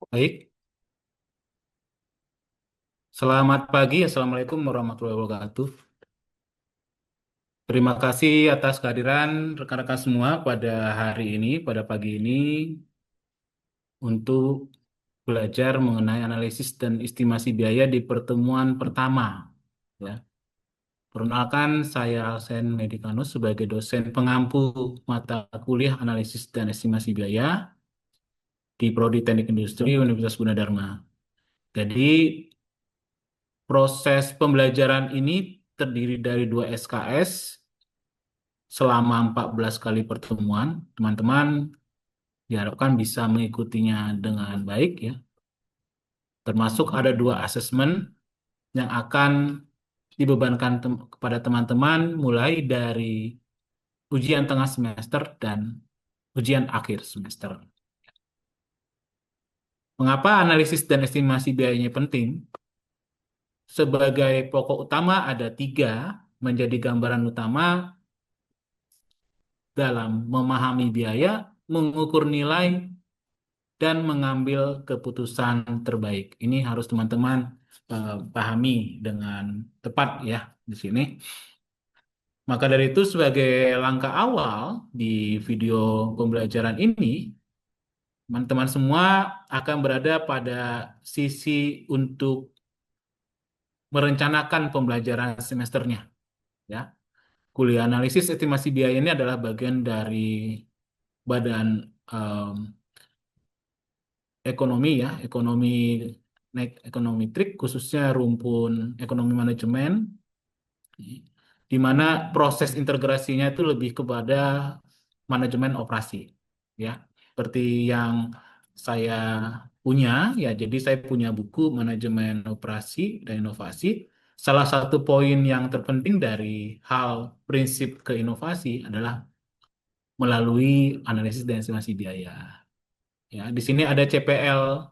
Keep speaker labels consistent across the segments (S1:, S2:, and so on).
S1: Baik, selamat pagi. Assalamualaikum warahmatullahi wabarakatuh. Terima kasih atas kehadiran rekan-rekan semua pada hari ini, pada pagi ini, untuk belajar mengenai analisis dan estimasi biaya di pertemuan pertama. Ya. Perkenalkan, saya Alsen Medikanus sebagai dosen pengampu mata kuliah analisis dan estimasi biaya di Prodi Teknik Industri Universitas Gunadarma. Jadi, proses pembelajaran ini terdiri dari dua SKS selama 14 kali pertemuan. Teman-teman diharapkan bisa mengikutinya dengan baik ya. Termasuk ada dua asesmen yang akan dibebankan kepada teman-teman mulai dari ujian tengah semester dan ujian akhir semester. Mengapa analisis dan estimasi biayanya penting? Sebagai pokok utama ada tiga menjadi gambaran utama dalam memahami biaya, mengukur nilai, dan mengambil keputusan terbaik. Ini harus teman-teman pahami dengan tepat ya di sini. Maka dari itu sebagai langkah awal di video pembelajaran ini, teman-teman semua akan berada pada sisi untuk merencanakan pembelajaran semesternya ya. Kuliah analisis estimasi biaya ini adalah bagian dari badan ekonomi ya, ekonometrik khususnya rumpun ekonomi manajemen, di mana proses integrasinya itu lebih kepada manajemen operasi, ya. Seperti yang saya punya, ya. Jadi saya punya buku manajemen operasi dan inovasi. Salah satu poin yang terpenting dari hal prinsip ke inovasi adalah melalui analisis dan estimasi biaya. Ya, di sini ada CPL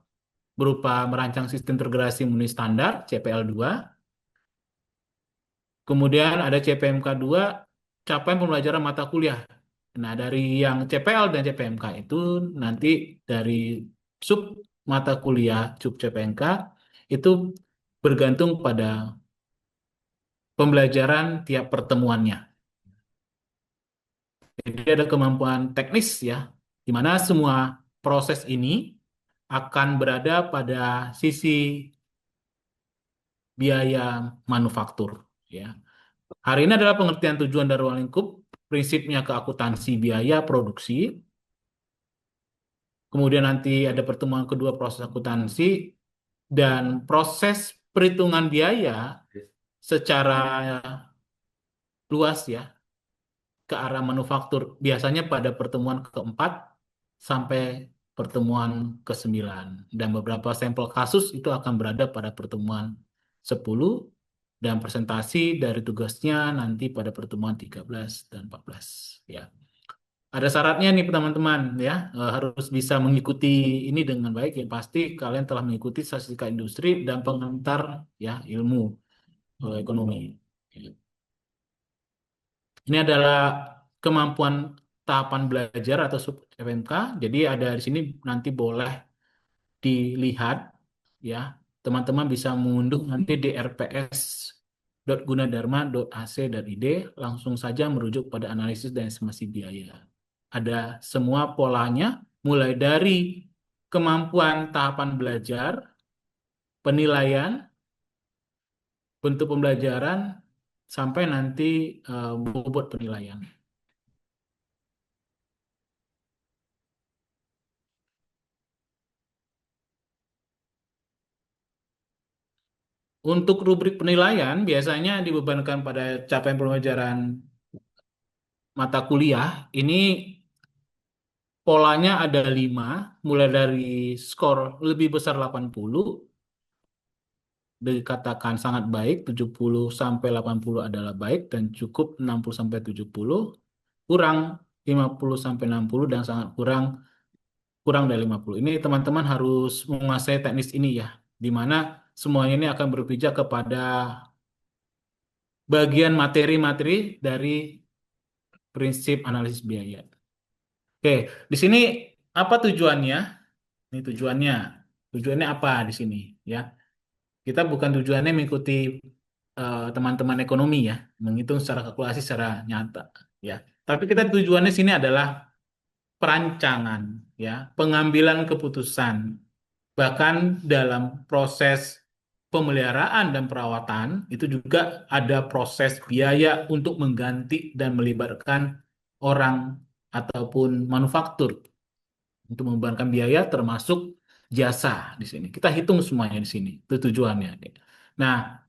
S1: berupa merancang sistem integrasi memenuhi standar CPL 2. Kemudian ada CPMK 2, capaian pembelajaran mata kuliah. Nah, dari yang CPL dan CPMK itu nanti dari sub mata kuliah sub CPMK itu bergantung pada pembelajaran tiap pertemuannya. Jadi ada kemampuan teknis ya, di mana semua proses ini akan berada pada sisi biaya manufaktur ya. Hari ini adalah pengertian tujuan dan ruang lingkup, prinsipnya keakuntansi biaya produksi. Kemudian nanti ada pertemuan kedua proses akuntansi dan proses perhitungan biaya secara luas ya ke arah manufaktur. Biasanya pada pertemuan keempat sampai pertemuan ke-9. Dan beberapa sampel kasus itu akan berada pada pertemuan 10 dan presentasi dari tugasnya nanti pada pertemuan 13 dan 14 ya. Ada syaratnya nih teman-teman ya. Harus bisa mengikuti ini dengan baik ya, pasti kalian telah mengikuti statistika industri dan pengantar ya ilmu ekonomi. Ini adalah kemampuan tahapan belajar atau sub FMK. Jadi ada di sini nanti boleh dilihat ya. Teman-teman bisa mengunduh nanti di rps.gunadarma.ac.id, langsung saja merujuk pada analisis dan estimasi biaya. Ada semua polanya, mulai dari kemampuan tahapan belajar, penilaian, bentuk pembelajaran, sampai nanti bobot penilaian. Untuk rubrik penilaian biasanya dibebankan pada capaian pembelajaran mata kuliah. Ini polanya ada 5, mulai dari skor lebih besar 80, dikatakan sangat baik, 70 sampai 80 adalah baik, dan cukup 60 sampai 70, kurang 50 sampai 60, dan sangat kurang kurang dari 50. Ini teman-teman harus menguasai teknis ini ya, di mana semuanya ini akan berpijak kepada bagian materi-materi dari prinsip analisis biaya. Oke, di sini apa tujuannya? Ini tujuannya. Tujuannya apa di sini ya? Kita bukan tujuannya mengikuti teman-teman ekonomi ya, menghitung secara kalkulasi secara nyata ya. Tapi kita tujuannya sini adalah perancangan ya, pengambilan keputusan. Bahkan dalam proses pemeliharaan dan perawatan itu juga ada proses biaya untuk mengganti dan melibatkan orang ataupun manufaktur untuk membebankan biaya termasuk jasa di sini. Kita hitung semuanya di sini. Itu tujuannya. Nah,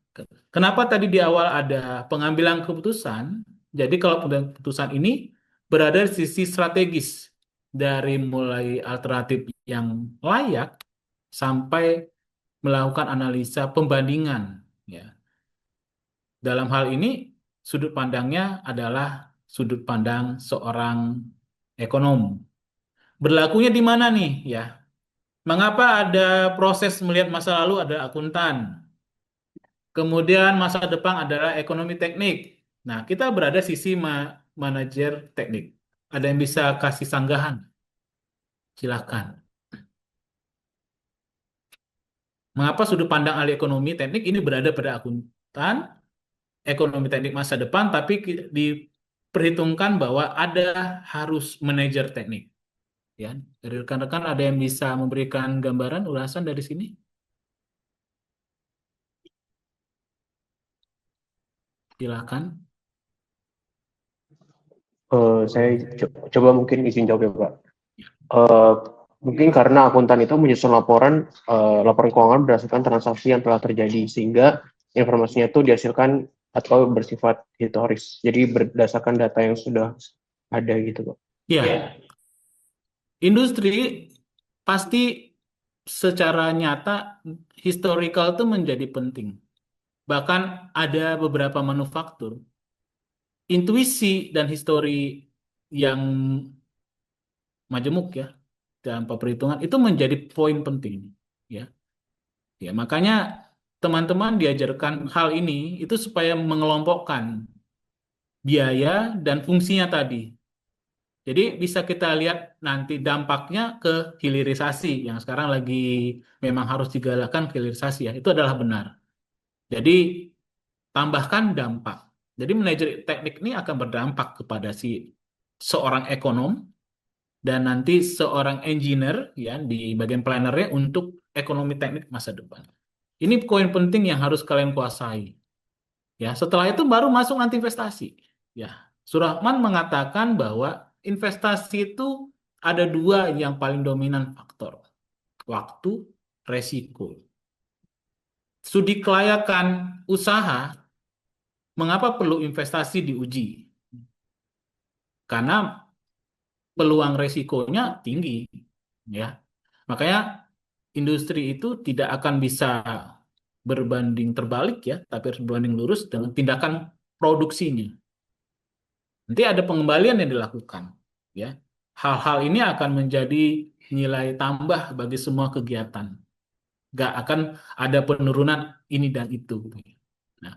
S1: kenapa tadi di awal ada pengambilan keputusan? Jadi kalau pengambilan keputusan ini berada di sisi strategis dari mulai alternatif yang layak sampai melakukan analisa pembandingan. Ya. Dalam hal ini sudut pandangnya adalah sudut pandang seorang ekonom. Berlakunya di mana nih? Ya, mengapa ada proses melihat masa lalu ada akuntan, kemudian masa depan adalah ekonomi teknik. Nah, kita berada sisi manajer teknik. Ada yang bisa kasih sanggahan? Silakan. Mengapa sudut pandang ahli ekonomi teknik ini berada pada akuntan, ekonomi teknik masa depan, tapi diperhitungkan bahwa ada harus manajer teknik. Ya, dari rekan-rekan ada yang bisa memberikan gambaran ulasan dari sini? Silakan.
S2: Saya coba mungkin izin jawab ya Pak. Eh, Mungkin karena akuntan itu menyusun laporan keuangan berdasarkan transaksi yang telah terjadi, sehingga informasinya itu dihasilkan atau bersifat historis. Jadi berdasarkan data yang sudah ada gitu Pak.
S1: Ya, industri pasti secara nyata historical itu menjadi penting. Bahkan ada beberapa manufaktur, intuisi dan histori yang majemuk ya, tanpa perhitungan itu menjadi poin penting ya. Ya, makanya teman-teman diajarkan hal ini itu supaya mengelompokkan biaya dan fungsinya tadi. Jadi bisa kita lihat nanti dampaknya ke hilirisasi yang sekarang lagi memang harus digalakkan hilirisasi ya. Itu adalah benar. Jadi tambahkan dampak. Jadi manajer teknik ini akan berdampak kepada si seorang ekonom dan nanti seorang engineer ya di bagian plannernya untuk ekonomi teknik masa depan. Ini poin penting yang harus kalian kuasai. Ya, setelah itu baru masuk nanti investasi. Ya, Surahman mengatakan bahwa investasi itu ada dua yang paling dominan faktor. Waktu, resiko. Studi kelayakan usaha, mengapa perlu investasi diuji? Karena peluang resikonya tinggi. Ya, makanya industri itu tidak akan bisa berbanding terbalik ya, tapi harus berbanding lurus dengan tindakan produksinya. Nanti ada pengembalian yang dilakukan, ya. Hal-hal ini akan menjadi nilai tambah bagi semua kegiatan. Nggak akan ada penurunan ini dan itu. Nah,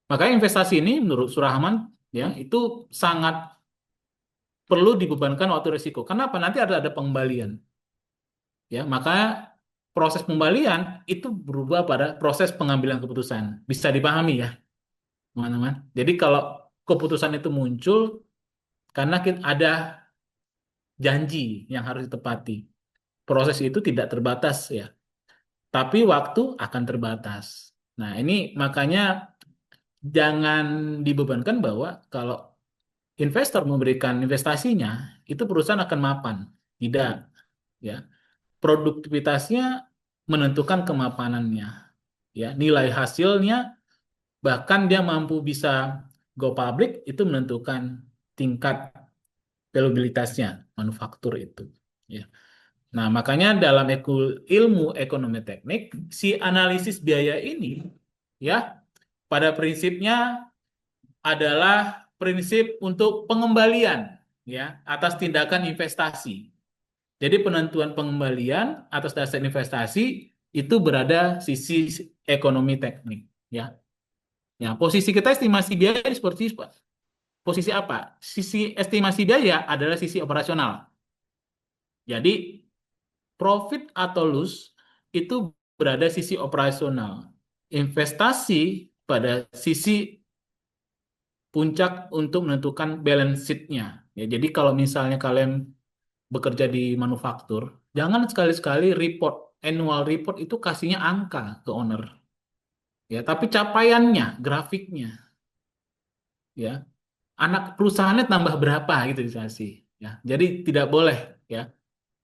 S1: makanya investasi ini menurut Surahman ya itu sangat perlu dibebankan waktu risiko. Kenapa? Nanti ada pengembalian. Ya, makanya proses pengembalian itu berubah pada proses pengambilan keputusan. Bisa dipahami ya, teman-teman. Jadi kalau keputusan itu muncul karena ada janji yang harus ditepati. Proses itu tidak terbatas ya, tapi waktu akan terbatas. Nah, ini makanya jangan dibebankan bahwa kalau investor memberikan investasinya, itu perusahaan akan mapan. Tidak, ya. Produktivitasnya menentukan kemapanannya, ya. Nilai hasilnya bahkan dia mampu bisa go public itu menentukan tingkat valuabilitasnya manufaktur itu, ya. Nah, makanya dalam ilmu ekonomi teknik, si analisis biaya ini, ya, pada prinsipnya adalah prinsip untuk pengembalian, ya, atas tindakan investasi. Jadi penentuan pengembalian atas dasar investasi itu berada sisi ekonomi teknik, ya. Ya, posisi kita estimasi biaya seperti itu, Pak. Posisi apa? Sisi estimasi biaya adalah sisi operasional. Jadi profit atau loss itu berada sisi operasional. Investasi pada sisi puncak untuk menentukan balance sheet-nya. Ya, jadi kalau misalnya kalian bekerja di manufaktur, jangan sekali-sekali report, annual report itu kasihnya angka ke owner. Ya, tapi capaiannya, grafiknya, ya, anak perusahaannya tambah berapa gitu dikasih. Ya, jadi tidak boleh. Ya.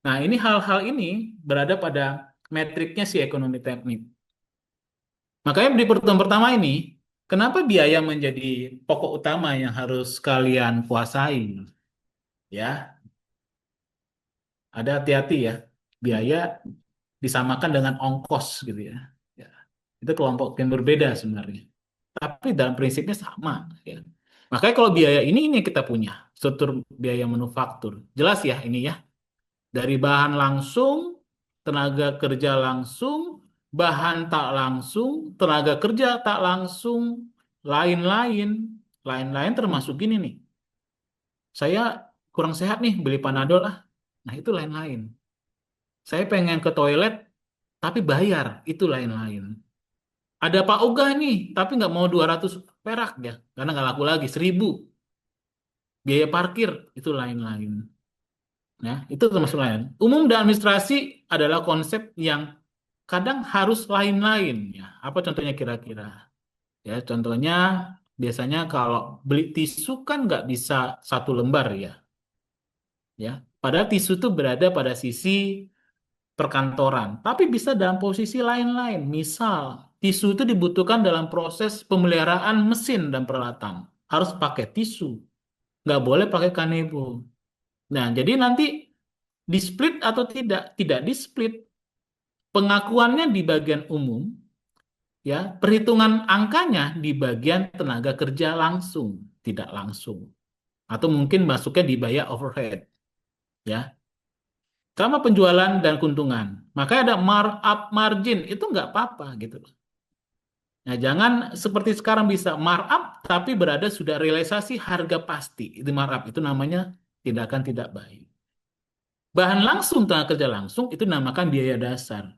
S1: Nah, ini hal-hal ini berada pada metriknya si ekonomi teknik. Makanya di pertemuan pertama ini, kenapa biaya menjadi pokok utama yang harus kalian kuasai? Ya, ada hati-hati ya. Biaya disamakan dengan ongkos gitu ya. Ya. Itu kelompok yang berbeda sebenarnya. Tapi dalam prinsipnya sama ya. Makanya kalau biaya ini yang kita punya, struktur biaya manufaktur. Jelas ya ini ya. Dari bahan langsung, tenaga kerja langsung, bahan tak langsung, tenaga kerja tak langsung, lain-lain. Lain-lain termasuk gini nih. Saya kurang sehat nih, beli Panadol ah. Nah, itu lain-lain. Saya pengen ke toilet, tapi bayar. Itu lain-lain. Ada Pak Ogah nih, tapi nggak mau 200 perak ya. Karena nggak laku lagi, 1.000. Biaya parkir, itu lain-lain. Nah, itu termasuk lain. Umum dan administrasi adalah konsep yang kadang harus lain-lain ya. Apa contohnya kira-kira? Ya, contohnya biasanya kalau beli tisu kan nggak bisa satu lembar ya. Ya, padahal tisu itu berada pada sisi perkantoran, tapi bisa dalam posisi lain-lain. Misal, tisu itu dibutuhkan dalam proses pemeliharaan mesin dan peralatan. Harus pakai tisu, nggak boleh pakai kanebo. Nah, jadi nanti di split atau tidak? Tidak di split. Pengakuannya di bagian umum, ya, perhitungan angkanya di bagian tenaga kerja langsung, tidak langsung. Atau mungkin masuknya di biaya overhead, ya. Sama penjualan dan keuntungan. Makanya ada markup margin, itu nggak apa-apa gitu. Nah, jangan seperti sekarang bisa markup tapi berada sudah realisasi harga pasti. Itu markup, itu namanya tindakan tidak baik. Bahan langsung tenaga kerja langsung itu dinamakan biaya dasar.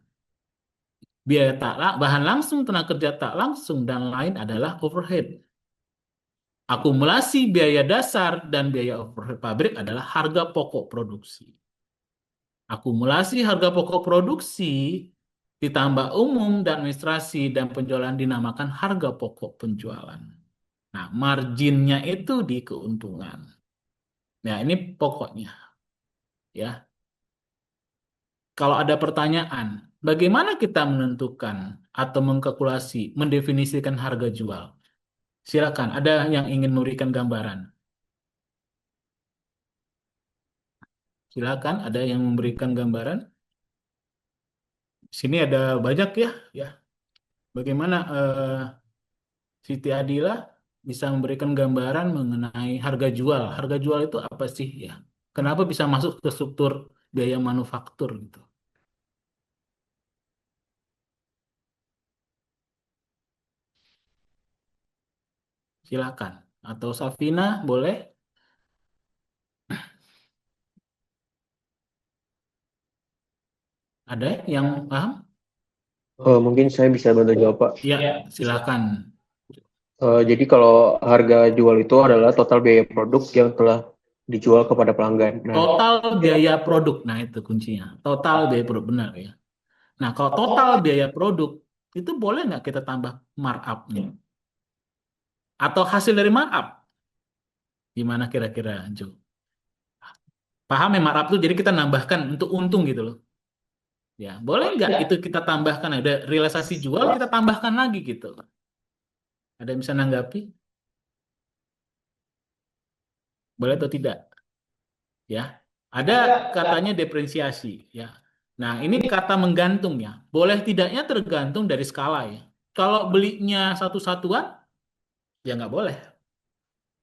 S1: Biaya tak bahan langsung tenaga kerja tak langsung dan lain adalah overhead. Akumulasi biaya dasar dan biaya overhead pabrik adalah harga pokok produksi. Akumulasi harga pokok produksi ditambah umum dan administrasi dan penjualan dinamakan harga pokok penjualan. Nah, marginnya itu di keuntungan. Nah, ini pokoknya ya. Kalau ada pertanyaan, bagaimana kita menentukan atau mengkalkulasi, mendefinisikan harga jual? Silakan, ada yang ingin memberikan gambaran. Silakan, ada yang memberikan gambaran. Sini ada banyak ya, ya. Bagaimana Siti Adila bisa memberikan gambaran mengenai harga jual? Harga jual itu apa sih ya? Kenapa bisa masuk ke struktur biaya manufaktur gitu? Silakan. Atau Safina boleh? Ada yang paham?
S2: Mungkin saya bisa bantu jawab, Pak.
S1: Ya, silakan.
S2: Jadi kalau harga jual itu adalah total biaya produk yang telah dijual kepada pelanggan. Nah,
S1: Total biaya produk, nah itu kuncinya. Total biaya produk, benar ya. Nah, kalau total biaya produk, itu boleh nggak kita tambah markup-nya? Atau hasil dari markup? Gimana kira-kira, Jo? Paham ya markup itu, jadi kita nambahkan untuk untung gitu loh. Ya, boleh nggak itu kita tambahkan, ada realisasi jual, kita tambahkan lagi gitu. Ada yang bisa nanggapi? Boleh atau tidak? Ya, ada katanya depresiasi. Ya, nah ini kata menggantung ya. Boleh tidaknya tergantung dari skala ya. Kalau belinya satu-satuan, ya nggak boleh.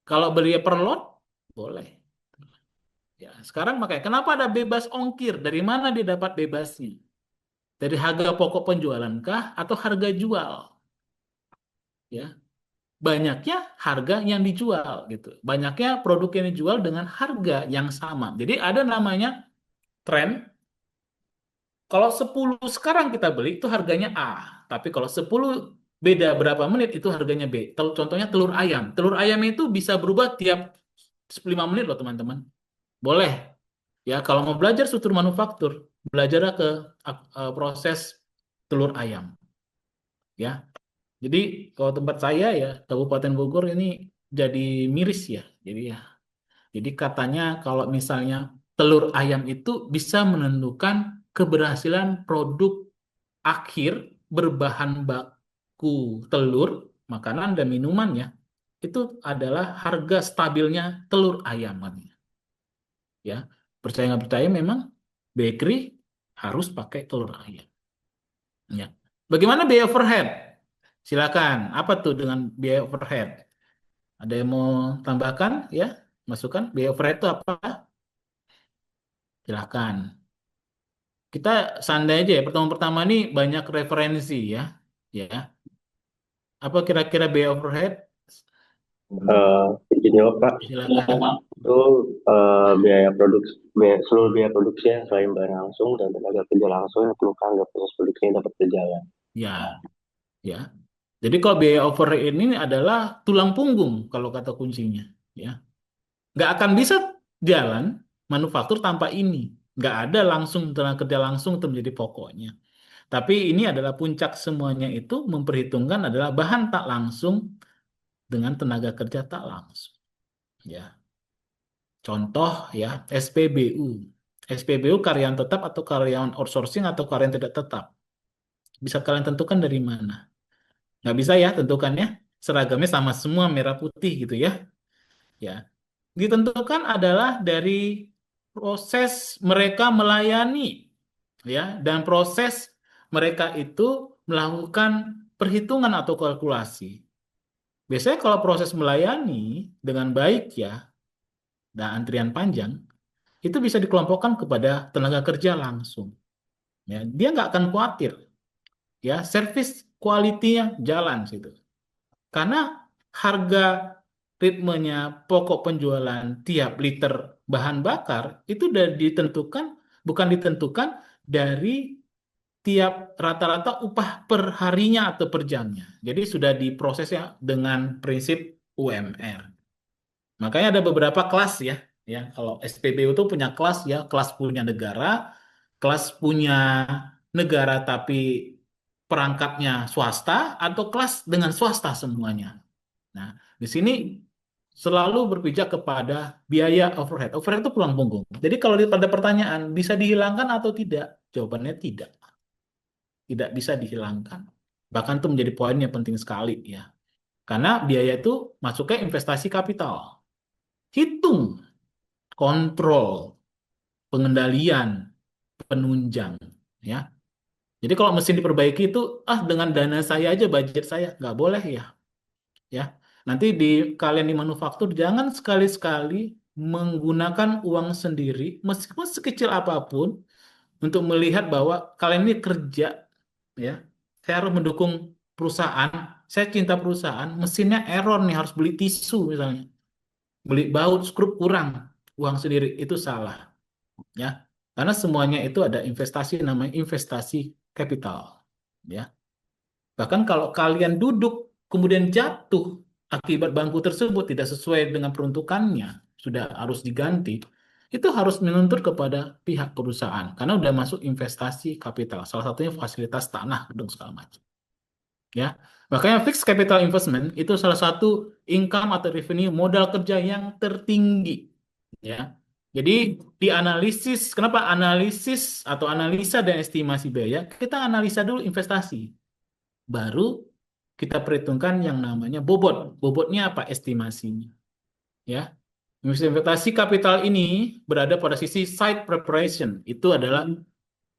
S1: Kalau beli per lot, boleh. Ya, sekarang makanya kenapa ada bebas ongkir? Dari mana dia dapat bebasnya? Dari harga pokok penjualan kah atau harga jual? Ya, banyaknya harga yang dijual gitu. Banyaknya produk yang dijual dengan harga yang sama. Jadi ada namanya tren Kalau 10 sekarang kita beli itu harganya A, tapi kalau 10 beda berapa menit itu harganya B. Contohnya telur ayam. Telur ayam itu bisa berubah tiap 5 menit loh teman-teman. Boleh. Ya, kalau mau belajar struktur manufaktur, belajar ke proses telur ayam. Ya, jadi kalau tempat saya ya Kabupaten Bogor ini jadi miris ya. Jadi katanya kalau misalnya telur ayam itu bisa menentukan keberhasilan produk akhir berbahan baku telur, makanan dan minuman ya. Itu adalah harga stabilnya telur ayam katanya. Ya, percaya nggak percaya memang bakery harus pakai telur ayam. Ya. Bagaimana biaya overhead? Silakan. Apa tuh dengan biaya overhead? Ada yang mau tambahkan ya? Masukkan biaya overhead itu apa? Silakan. Kita santai aja ya. Pertemuan pertama ini banyak referensi ya. Ya. Apa kira-kira biaya overhead?
S3: Gini loh Pak,
S1: Silakan.
S3: itu seluruh biaya produksinya selain bayar langsung dan tenaga kerja langsung yang perlukan agar proses produksinya dapat berjalan.
S1: Ya, ya. Jadi kalau biaya overhead ini adalah tulang punggung kalau kata kuncinya, ya. Nggak akan bisa jalan manufaktur tanpa ini. Nggak ada langsung tenaga kerja langsung itu menjadi pokoknya. Tapi ini adalah puncak semuanya itu memperhitungkan adalah bahan tak langsung dengan tenaga kerja tak langsung. Ya, contoh ya SPBU. SPBU karyawan tetap atau karyawan outsourcing atau karyawan tidak tetap. Bisa kalian tentukan dari mana? Nggak bisa ya tentukannya. Seragamnya sama semua merah putih gitu ya. Ya, ditentukan adalah dari proses mereka melayani ya dan proses mereka itu melakukan perhitungan atau kalkulasi. Biasanya kalau proses melayani dengan baik ya dan antrian panjang itu bisa dikelompokkan kepada tenaga kerja langsung. Ya, dia nggak akan khawatir ya service quality-nya jalan situ. Karena harga ritmenya pokok penjualan tiap liter bahan bakar itu udah ditentukan, bukan ditentukan dari tiap rata-rata upah per harinya atau per jamnya. Jadi sudah diprosesnya dengan prinsip UMR. Makanya ada beberapa kelas ya. Ya, kalau SPBU itu punya kelas ya, kelas punya negara, kelas punya negara tapi perangkatnya swasta, atau kelas dengan swasta semuanya. Nah, di sini selalu berpijak kepada biaya overhead. Overhead itu pulang punggung. Jadi kalau pada pertanyaan bisa dihilangkan atau tidak? Jawabannya tidak. Tidak bisa dihilangkan. Bahkan itu menjadi poin yang penting sekali ya. Karena biaya itu masuknya investasi kapital. Hitung, kontrol, pengendalian, penunjang ya. Jadi kalau mesin diperbaiki itu dengan dana saya aja budget saya nggak boleh ya. Ya. Nanti kalian di manufaktur jangan sekali-sekali menggunakan uang sendiri meskipun sekecil apapun untuk melihat bahwa kalian ini kerja ya. Saya harus mendukung perusahaan, saya cinta perusahaan, mesinnya error nih harus beli tisu misalnya. Beli baut skrup kurang, uang sendiri itu salah ya. Karena semuanya itu ada investasi namanya investasi kapital ya. Bahkan kalau kalian duduk kemudian jatuh akibat bangku tersebut tidak sesuai dengan peruntukannya, sudah harus diganti, itu harus menuntut kepada pihak perusahaan karena udah masuk investasi kapital. Salah satunya fasilitas tanah, gedung segala macam. Ya, makanya fixed capital investment itu salah satu income atau revenue modal kerja yang tertinggi. Ya, jadi di analisis, kenapa analisis atau analisa dan estimasi biaya? Kita analisa dulu investasi baru kita perhitungkan yang namanya bobot. Bobotnya apa? Estimasinya. Ya. Investasi kapital ini berada pada sisi site preparation. Itu adalah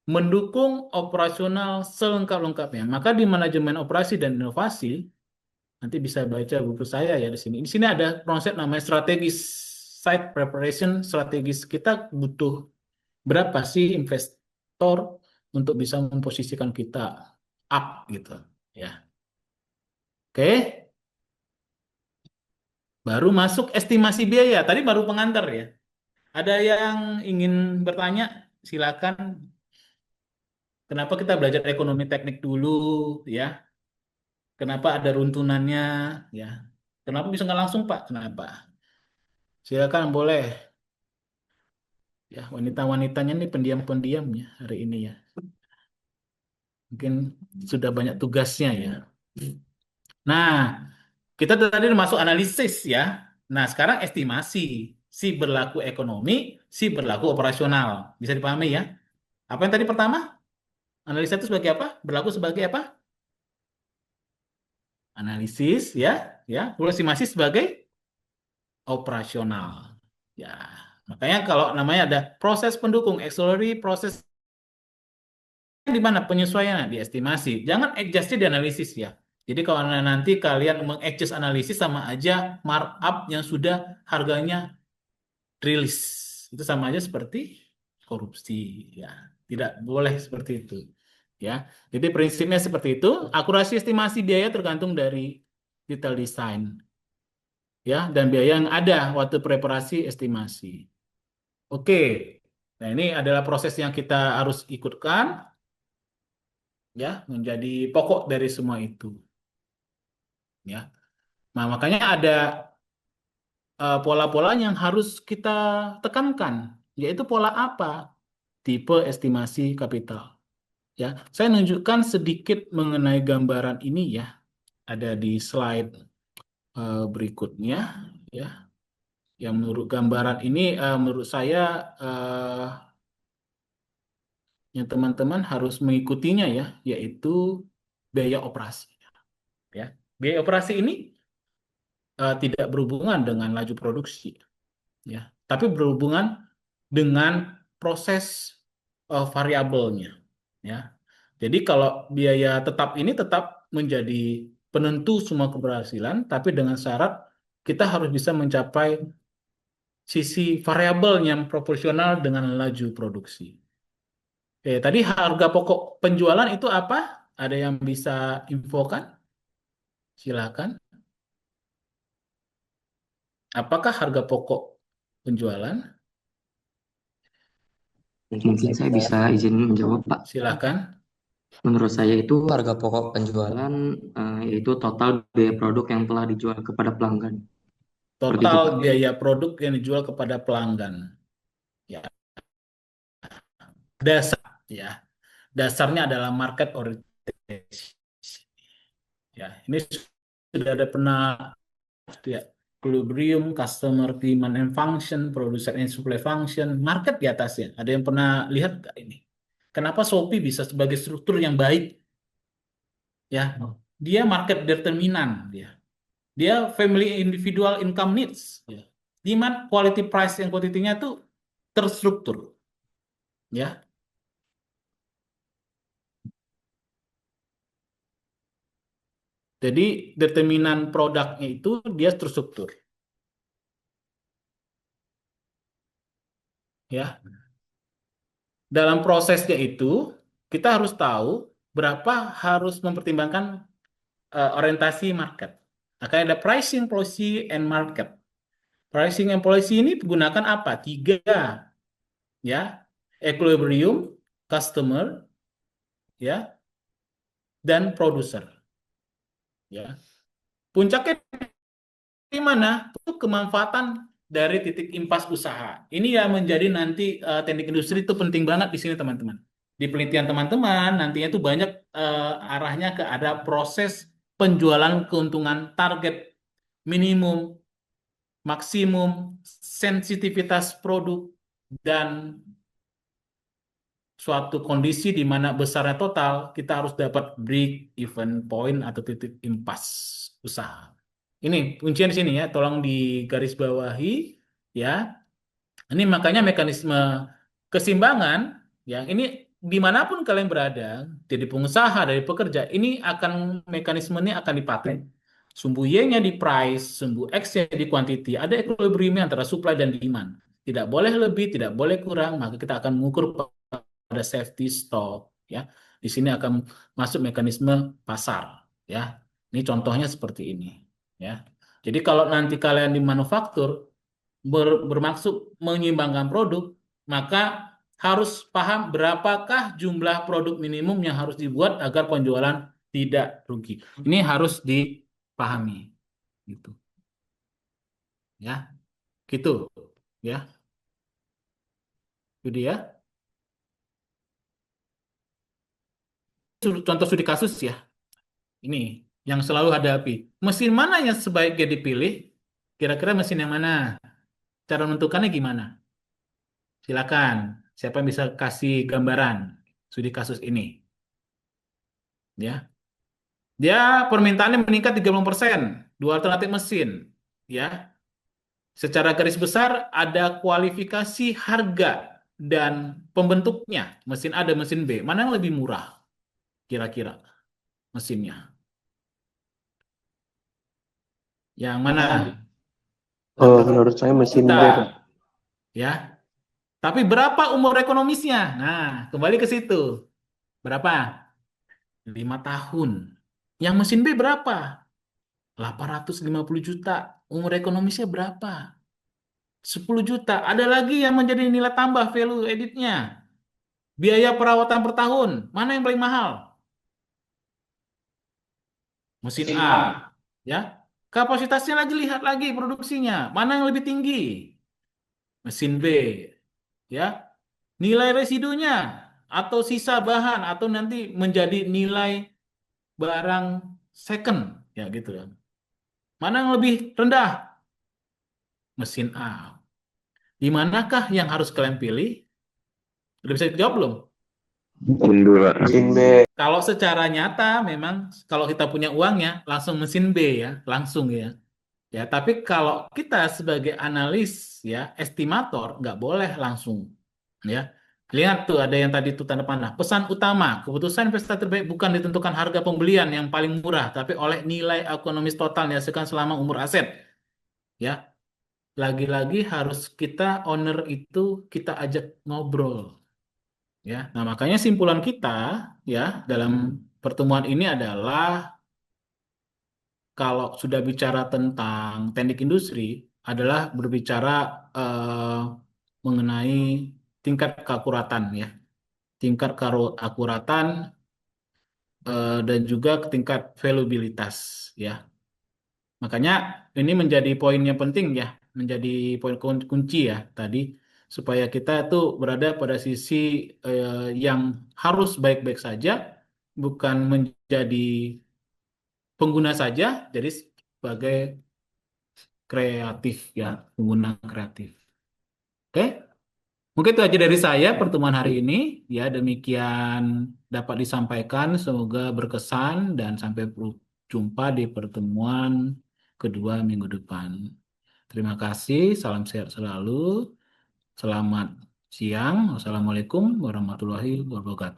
S1: mendukung operasional selengkap-lengkapnya. Maka di manajemen operasi dan inovasi, nanti bisa baca buku saya ya di sini. Di sini ada konsep namanya strategis site preparation strategis. Kita butuh berapa sih investor untuk bisa memposisikan kita up gitu ya. Oke. Baru masuk estimasi biaya. Tadi baru pengantar ya. Ada yang ingin bertanya? Silakan. Kenapa kita belajar ekonomi teknik dulu, ya? Kenapa ada runtunannya, ya? Kenapa bisa nggak langsung, Pak? Kenapa? Silakan boleh. Ya, wanita-wanitanya nih pendiam-pendiam ya hari ini ya. Mungkin sudah banyak tugasnya ya. Nah, kita tadi masuk analisis ya. Nah, sekarang estimasi si berlaku ekonomi, si berlaku operasional. Bisa dipahami ya? Apa yang tadi pertama? Analisa itu sebagai apa? Berlaku sebagai apa? Analisis ya, ya. Lalu estimasi sebagai operasional. Ya. Makanya kalau namanya ada proses pendukung, auxiliary proses di mana penyesuaian di estimasi. Jangan adjust di analisis ya. Jadi kalau nanti kalian mengadjust analisis sama aja markup yang sudah harganya rilis. Itu sama aja seperti korupsi ya. Tidak boleh seperti itu. Ya. Jadi prinsipnya seperti itu. Akurasi estimasi biaya tergantung dari detail desain ya dan biaya yang ada waktu preparasi estimasi. Oke. Nah, ini adalah proses yang kita harus ikutkan ya menjadi pokok dari semua itu ya. Nah, makanya ada pola-pola yang harus kita tekankan, yaitu pola apa? Tipe estimasi kapital. Ya, saya menunjukkan sedikit mengenai gambaran ini ya, ada di slide berikutnya ya. Yang menurut gambaran ini, menurut saya yang teman-teman harus mengikutinya ya, yaitu biaya operasi. Ya, biaya operasi ini tidak berhubungan dengan laju produksi, ya, tapi berhubungan dengan proses variabelnya, ya. Jadi kalau biaya tetap ini tetap menjadi penentu semua keberhasilan, tapi dengan syarat kita harus bisa mencapai sisi variabel yang proporsional dengan laju produksi. Oke, tadi harga pokok penjualan itu apa? Ada yang bisa infokan? Silakan. Apakah harga pokok penjualan?
S4: Mungkin saya bisa izin menjawab, Pak.
S1: Silakan.
S4: Menurut saya itu harga pokok penjualan yaitu total biaya produk yang telah dijual kepada pelanggan. Seperti itu,
S1: Total
S4: Pak.
S1: biaya produk yang dijual kepada pelanggan. Ya, dasar ya. Dasarnya adalah market orientation. Ya, ini sudah ada pernah ya, equilibrium, customer demand and function, producer and supply function, market di atasnya. Ada yang pernah lihat nggak ini? Kenapa Shopee bisa sebagai struktur yang baik? Ya, dia market determinan dia. Dia family individual income needs. Ya. Demand, quality, price, yang quantity-nya itu terstruktur. Ya, jadi determinan produknya itu dia terstruktur. Ya, dalam prosesnya itu kita harus tahu berapa harus mempertimbangkan orientasi market. Akan ada pricing policy and market. Pricing and policy ini gunakan apa? Tiga, ya, equilibrium, customer, ya, dan producer. Ya, puncaknya di mana? Itu kemanfaatan dari titik impas usaha. Ini yang menjadi nanti teknik industri itu penting banget di sini teman-teman. Di penelitian teman-teman nantinya itu banyak arahnya ke ada proses penjualan keuntungan target minimum, maksimum, sensitivitas produk, dan suatu kondisi di mana besarnya total, kita harus dapat break even point atau titik impas usaha. Ini kuncinya di sini ya, tolong digarisbawahi ya. Ini makanya mekanisme keseimbangan ya, ini dimanapun kalian berada, jadi pengusaha, dari pekerja, ini akan mekanisme ini akan dipakai. Sumbu Y-nya di price, sumbu X-nya di quantity, ada equilibrium antara supply dan demand. Tidak boleh lebih, tidak boleh kurang, maka kita akan mengukur pada safety stock ya. Di sini akan masuk mekanisme pasar ya. Ini contohnya seperti ini ya. Jadi kalau nanti kalian di manufaktur bermaksud menyeimbangkan produk, maka harus paham berapakah jumlah produk minimum yang harus dibuat agar penjualan tidak rugi. Ini harus dipahami, gitu. Ya, gitu. Ya, itu dia. Contoh studi kasus ya. Ini yang selalu hadapi. Mesin mana yang sebaiknya dipilih? Kira-kira mesin yang mana? Cara menentukannya gimana? Silakan. Siapa yang bisa kasih gambaran studi kasus ini? Ya. Dia permintaannya meningkat 30%, dua alternatif mesin. Ya. Secara garis besar ada kualifikasi harga dan pembentuknya. Mesin A dan mesin B. Mana yang lebih murah? Kira-kira mesinnya. Yang mana?
S2: Menurut saya mesin B,
S1: Juta.
S2: Pak.
S1: Ya. Tapi berapa umur ekonomisnya? Nah, kembali ke situ. Berapa? 5 tahun. Yang mesin B berapa? 850 juta. Umur ekonomisnya berapa? 10 juta. Ada lagi yang menjadi nilai tambah value editnya. Biaya perawatan per tahun. Mana yang paling mahal? Mesin A. Ya. Kapasitasnya lagi, lihat lagi produksinya. Mana yang lebih tinggi? Mesin B. Ya. Nilai residunya atau sisa bahan atau nanti menjadi nilai barang second, ya gitu ya. Mana yang lebih rendah? Mesin A. Di manakah yang harus kalian pilih? Udah bisa jawab belum?
S2: Mesin B.
S1: Kalau secara nyata memang kalau kita punya uangnya langsung mesin B ya, langsung ya. Ya, tapi kalau kita sebagai analis ya, estimator nggak boleh langsung ya. Lihat tuh ada yang tadi tuh tanda panah. Pesan utama, keputusan investasi terbaik bukan ditentukan harga pembelian yang paling murah, tapi oleh nilai ekonomis total yang dihasilkan selama umur aset. Ya, lagi-lagi harus kita owner itu kita ajak ngobrol. Ya, nah makanya simpulan kita ya dalam pertemuan ini adalah kalau sudah bicara tentang teknik industri adalah berbicara eh, mengenai tingkat keakuratan ya, tingkat akuratan dan juga tingkat valuabilitas ya. Makanya ini menjadi poin yang penting ya, menjadi poin kunci ya tadi supaya kita tuh berada pada sisi yang harus baik-baik saja, bukan menjadi pengguna saja, jadi sebagai kreatif ya, pengguna kreatif. Oke, mungkin itu aja dari saya pertemuan hari ini. Ya, demikian dapat disampaikan. Semoga berkesan dan sampai jumpa di pertemuan kedua minggu depan. Terima kasih, salam sehat selalu. Selamat siang. Wassalamualaikum warahmatullahi wabarakatuh.